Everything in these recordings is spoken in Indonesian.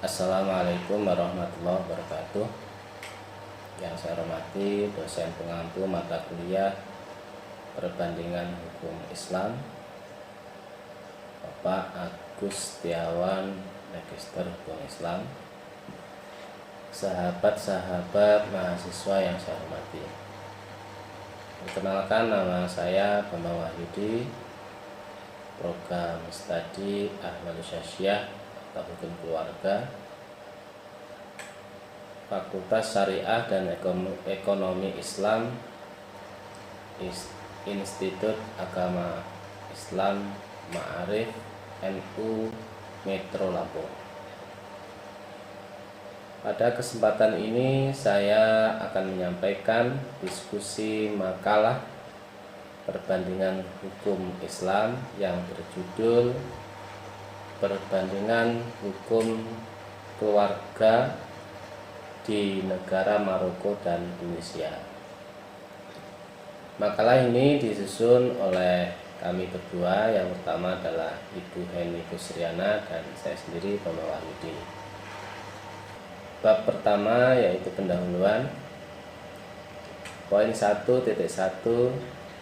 Assalamualaikum warahmatullahi wabarakatuh. Yang saya hormati dosen pengampu mata kuliah Perbandingan Hukum Islam, Bapak Agus Setiawan, Magister Hukum Islam. Sahabat-sahabat mahasiswa yang saya hormati, perkenalkan, nama saya Bambang Wahyudi, program studi Ahmadus Syasyah atau Hukum Keluarga, Fakultas Syariah dan Ekonomi Islam, Institut Agama Islam Ma'arif NU Metro Lampung. Pada kesempatan ini saya akan menyampaikan diskusi makalah perbandingan hukum Islam yang berjudul Perbandingan Hukum Keluarga di negara Maroko dan Tunisia. Makalah ini disusun oleh kami berdua. Yang pertama adalah Ibu Heni Kusriana dan saya sendiri, Bambang Wahyudi. Bab pertama yaitu pendahuluan. Poin 1.1,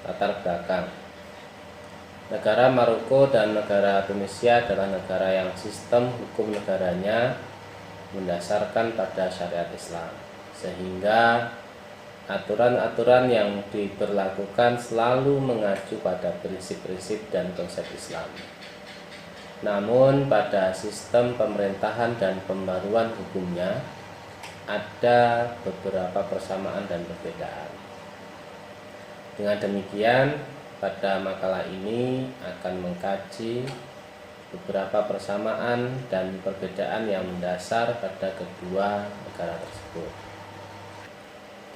latar belakang. Negara Maroko dan negara Tunisia adalah negara yang sistem hukum negaranya mendasarkan pada syariat Islam, sehingga aturan-aturan yang diberlakukan selalu mengacu pada prinsip-prinsip dan konsep Islam. Namun pada sistem pemerintahan dan pembaruan hukumnya ada beberapa persamaan dan perbedaan. Dengan demikian, pada makalah ini akan mengkaji beberapa persamaan dan perbedaan yang mendasar pada kedua negara tersebut.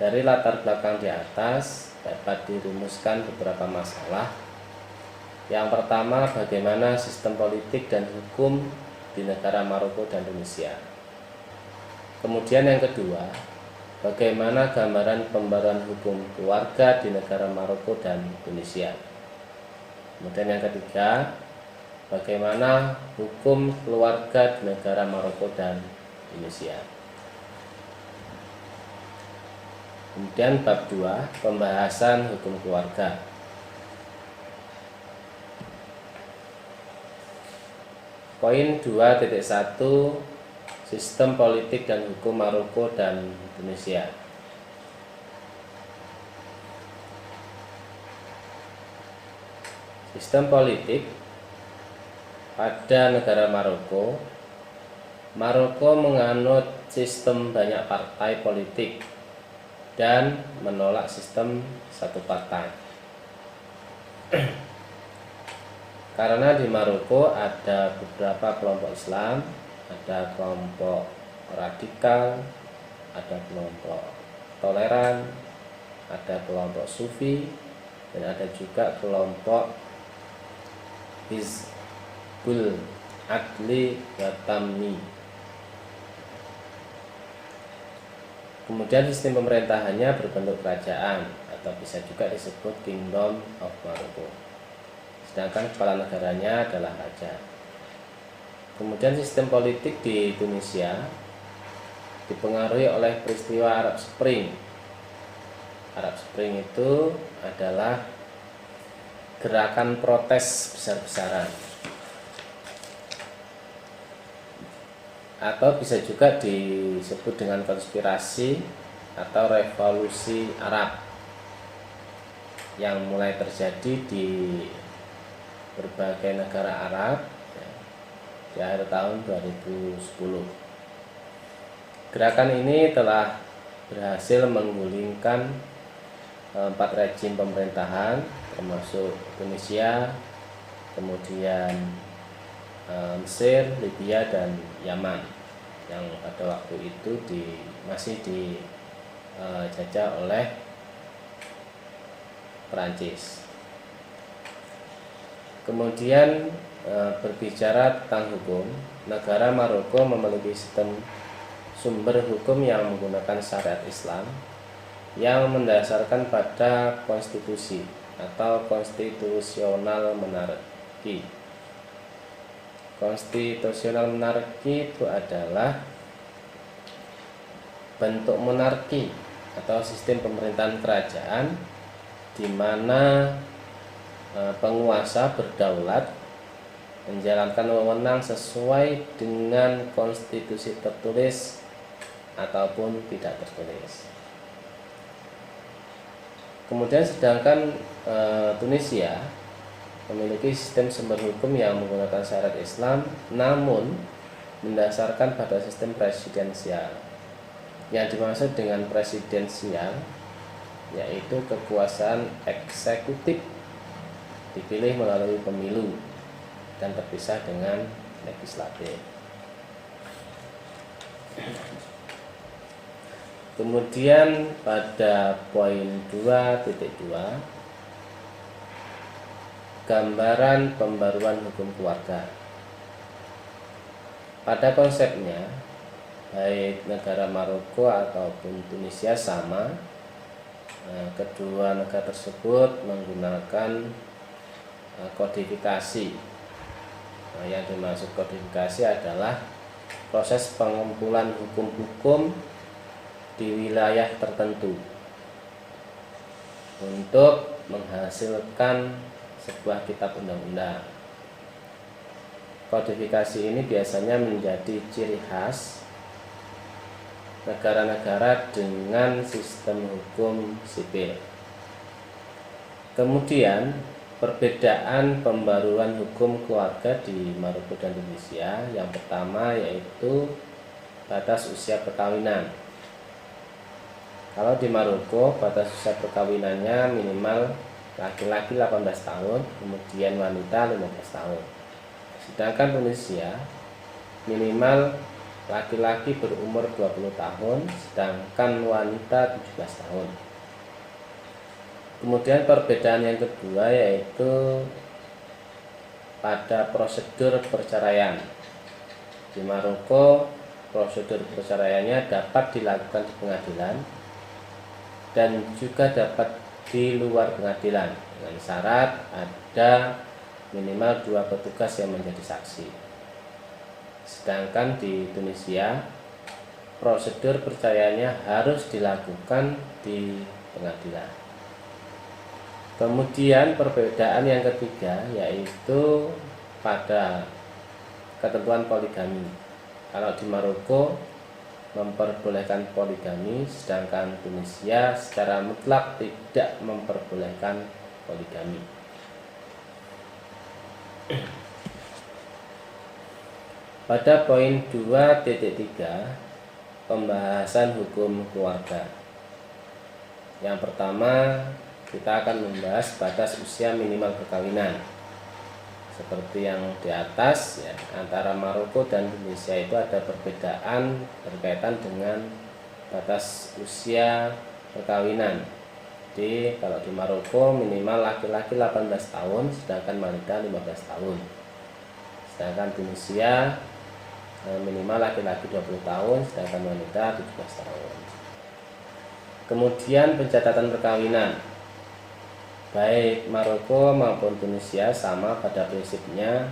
Dari latar belakang di atas dapat dirumuskan beberapa masalah. Yang pertama, bagaimana sistem politik dan hukum di negara Maroko dan Tunisia. Kemudian yang kedua, bagaimana gambaran pembaruan hukum keluarga di negara Maroko dan Tunisia. Kemudian yang ketiga, bagaimana hukum keluarga di negara Maroko dan Tunisia. Kemudian bab 2, pembahasan hukum keluarga. Poin 2.1, sistem politik dan hukum Maroko dan Tunisia. Sistem politik pada negara Maroko. Maroko menganut sistem banyak partai politik dan menolak sistem satu partai. Karena di Maroko ada beberapa kelompok Islam, ada kelompok radikal, ada kelompok toleran, ada kelompok sufi, dan ada juga kelompok Hizbul Adli wa Tammi. Kemudian sistem pemerintahannya berbentuk kerajaan atau bisa juga disebut Kingdom of Morocco. Sedangkan kepala negaranya adalah raja. Kemudian sistem politik di Tunisia dipengaruhi oleh peristiwa Arab Spring. Arab Spring itu adalah gerakan protes besar-besaran, atau bisa juga disebut dengan konspirasi atau revolusi Arab yang mulai terjadi di berbagai negara Arab di akhir tahun 2010. Gerakan ini telah berhasil menggulingkan 4 rejim pemerintahan, termasuk Tunisia, kemudian Mesir, Libya, dan Yaman, yang pada waktu itu masih dijajah oleh Perancis. Kemudian berbicara tentang hukum, negara Maroko memiliki sistem sumber hukum yang menggunakan syariat Islam yang mendasarkan pada konstitusi atau konstitusional monarki. Konstitusional monarki itu adalah bentuk monarki atau sistem pemerintahan kerajaan di mana penguasa berdaulat menjalankan wewenang sesuai dengan konstitusi tertulis ataupun tidak tertulis. Kemudian sedangkan Tunisia memiliki sistem sumber hukum yang menggunakan syariat Islam namun mendasarkan pada sistem presidensial. Yang dimaksud dengan presidensial yaitu kekuasaan eksekutif dipilih melalui pemilu dan terpisah dengan legislatif. Kemudian pada poin 2.2 gambaran pembaruan hukum keluarga. Pada konsepnya baik negara Maroko ataupun Tunisia sama. Kedua negara tersebut menggunakan kodifikasi. Yang dimaksud kodifikasi adalah proses pengumpulan hukum-hukum di wilayah tertentu untuk menghasilkan sebuah kitab undang-undang. Kodifikasi ini biasanya menjadi ciri khas negara-negara dengan sistem hukum sipil. Kemudian perbedaan pembaruan hukum keluarga di Maroko dan Tunisia, yang pertama yaitu batas usia perkawinan. Kalau di Maroko batas usia perkawinannya minimal laki-laki 18 tahun, kemudian wanita 15 tahun. Sedangkan Tunisia minimal laki-laki berumur 20 tahun, sedangkan wanita 17 tahun. Kemudian perbedaan yang kedua yaitu pada prosedur perceraian. Di Maroko prosedur perceraiannya dapat dilakukan di pengadilan dan juga dapat di luar pengadilan dengan syarat ada minimal 2 petugas yang menjadi saksi. Sedangkan di Tunisia prosedur perceraiannya harus dilakukan di pengadilan. Kemudian perbedaan yang ketiga yaitu pada ketentuan poligami. Kalau di Maroko memperbolehkan poligami, sedangkan Tunisia secara mutlak tidak memperbolehkan poligami. Pada poin 2.3 pembahasan hukum keluarga. Yang pertama kita akan membahas batas usia minimal perkawinan. Seperti yang di atas ya, antara Maroko dan Indonesia itu ada perbedaan berkaitan dengan batas usia perkawinan. Jadi kalau di Maroko minimal laki-laki 18 tahun sedangkan wanita 15 tahun. Sedangkan Tunisia minimal laki-laki 20 tahun sedangkan wanita 17 tahun. Kemudian pencatatan perkawinan. Baik Maroko maupun Tunisia sama pada prinsipnya,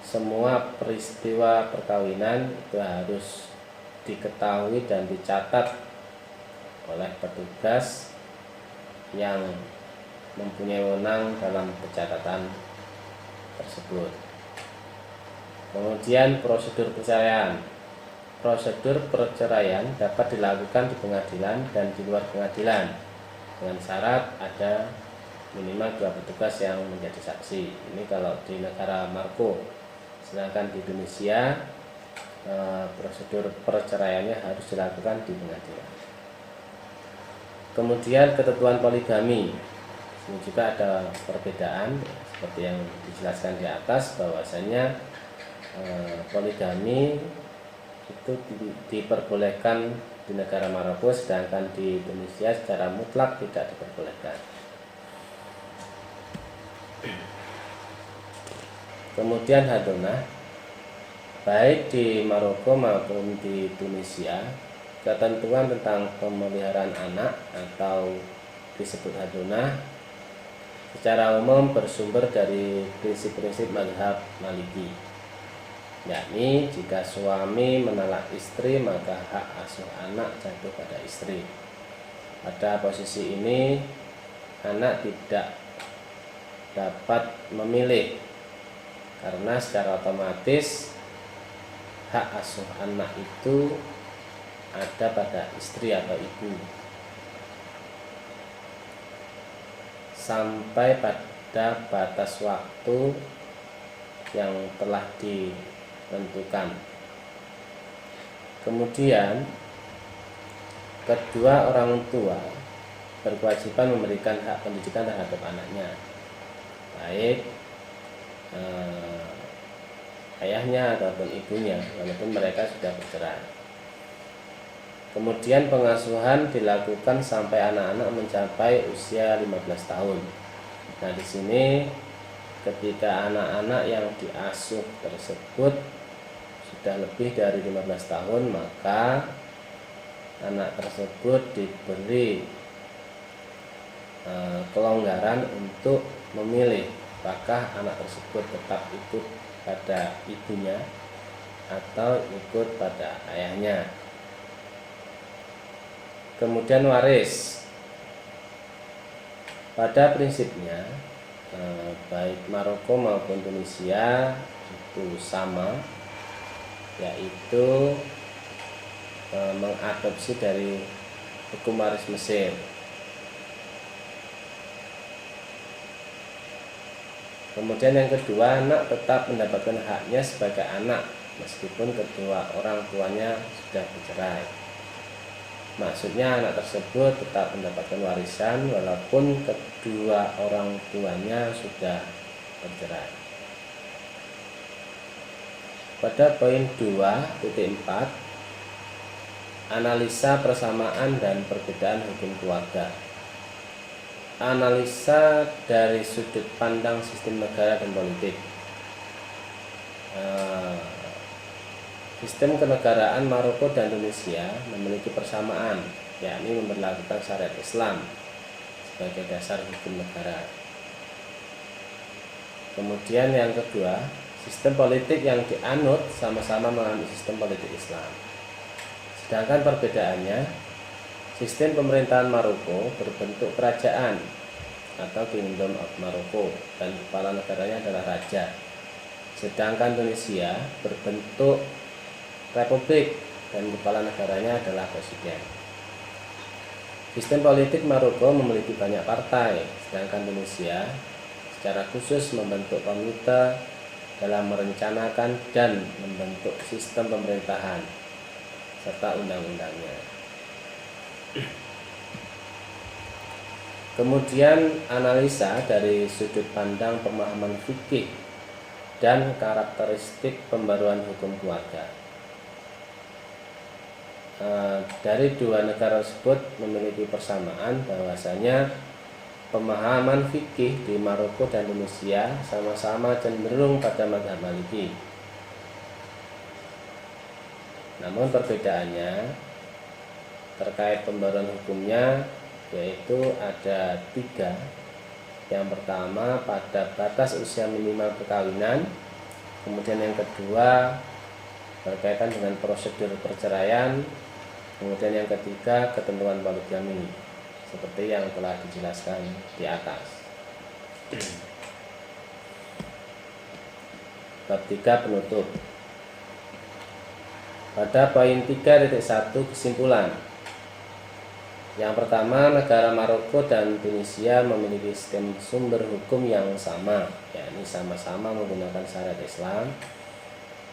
semua peristiwa perkawinan itu harus diketahui dan dicatat oleh petugas yang mempunyai wewenang dalam pencatatan tersebut. Kemudian prosedur perceraian. Prosedur perceraian dapat dilakukan di pengadilan dan di luar pengadilan dengan syarat ada minimal 2 petugas yang menjadi saksi. Ini kalau di negara Maroko. Sedangkan di Indonesia prosedur perceraiannya harus dilakukan di pengadilan. Kemudian ketentuan poligami. Ini juga ada perbedaan seperti yang dijelaskan di atas bahwasanya poligami itu diperbolehkan di negara Maroko, sedangkan di Indonesia secara mutlak tidak diperbolehkan. Kemudian hadonah, baik di Maroko maupun di Tunisia, ketentuan tentang pemeliharaan anak atau disebut hadonah secara umum bersumber dari prinsip-prinsip mazhab Maliki. yakni jika suami menalak istri maka hak asuh anak jatuh pada istri. Pada posisi ini anak tidak dapat memilih karena secara otomatis hak asuh anak itu ada pada istri atau ibu sampai pada batas waktu yang telah ditentukan. Kemudian kedua orang tua berkewajiban memberikan hak pendidikan terhadap anaknya, baik ayahnya ataupun ibunya, walaupun mereka sudah bercerai. Kemudian pengasuhan dilakukan sampai anak-anak mencapai usia 15 tahun. Nah, di sini ketika anak-anak yang diasuh tersebut sudah lebih dari 15 tahun, maka anak tersebut diberi kelonggaran untuk memilih apakah anak tersebut tetap ikut pada ibunya atau ikut pada ayahnya. Kemudian waris, pada prinsipnya baik Maroko maupun Tunisia itu sama, yaitu mengadopsi dari hukum waris Mesir. Kemudian yang kedua, anak tetap mendapatkan haknya sebagai anak meskipun kedua orang tuanya sudah bercerai. Maksudnya anak tersebut tetap mendapatkan warisan walaupun kedua orang tuanya sudah bercerai. Pada poin 2.4, analisa persamaan dan perbedaan hukum keluarga. Analisa dari sudut pandang sistem negara dan politik. Sistem kenegaraan Maroko dan Tunisia memiliki persamaan, yakni memperlakukan syariat Islam sebagai dasar hukum negara. Kemudian yang kedua, sistem politik yang dianut sama-sama menganut sistem politik Islam. Sedangkan perbedaannya, sistem pemerintahan Maroko berbentuk kerajaan atau Kingdom of Maroko dan kepala negaranya adalah raja. Sedangkan Tunisia berbentuk republik dan kepala negaranya adalah presiden. Sistem politik Maroko memiliki banyak partai, sedangkan Tunisia secara khusus membentuk komite dalam merencanakan dan membentuk sistem pemerintahan serta undang-undangnya. Kemudian analisa dari sudut pandang pemahaman fikih dan karakteristik pembaruan hukum keluarga. Dari dua negara tersebut memiliki persamaan bahwasanya pemahaman fikih di Maroko dan Tunisia sama-sama cenderung pada mazhab Maliki. Namun perbedaannya terkait pembaruan hukumnya yaitu ada 3. Yang pertama pada batas usia minimal perkawinan, kemudian yang kedua berkaitan dengan prosedur perceraian, kemudian yang ketiga ketentuan poligami seperti yang telah dijelaskan di atas. Bab 3 penutup. Pada poin 3.1 kesimpulan. Yang pertama, negara Maroko dan Tunisia memiliki sistem sumber hukum yang sama, yakni sama-sama menggunakan syariat Islam.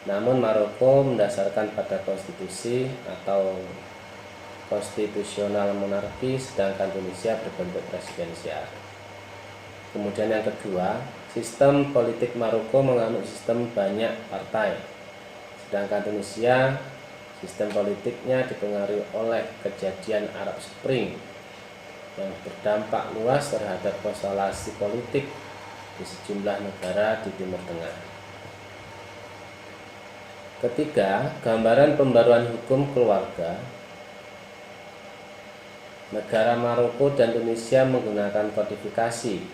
Namun Maroko mendasarkan pada konstitusi atau konstitusional monarki, sedangkan Tunisia berbentuk presidensial. Kemudian yang kedua, sistem politik Maroko menganut sistem banyak partai, sedangkan Tunisia sistem politiknya dipengaruhi oleh kejadian Arab Spring yang berdampak luas terhadap konstelasi politik di sejumlah negara di Timur Tengah. Ketiga, gambaran pembaruan hukum keluarga. Negara Maroko dan Tunisia menggunakan kodifikasi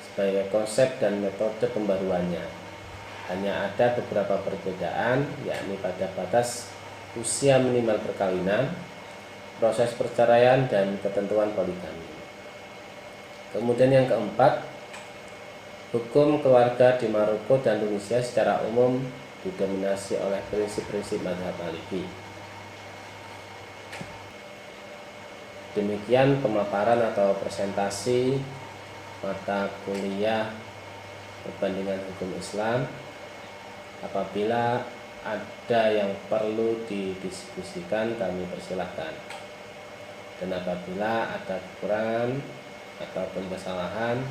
sebagai konsep dan metode pembaruannya. Hanya ada beberapa perbedaan, yakni pada batas usia minimal perkawinan, proses perceraian, dan ketentuan poligami. Kemudian yang keempat, hukum keluarga di Maroko dan Tunisia secara umum didominasi oleh prinsip-prinsip mazhab Maliki. Demikian pemaparan atau presentasi mata kuliah perbandingan hukum Islam. Apabila ada yang perlu didiskusikan, kami persilahkan. Dan apabila ada kekurangan ataupun kesalahan,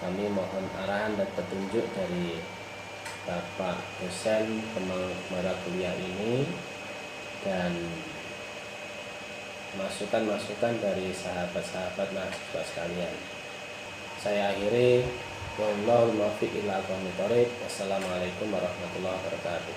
kami mohon arahan dan petunjuk dari Bapak dosen mata kuliah ini dan masukan-masukan dari sahabat-sahabat mahasiswa sekalian. Saya akhiri. Wallahul muwaffiq ila aqwamit thoriq. Wassalamualaikum warahmatullahi wabarakatuh.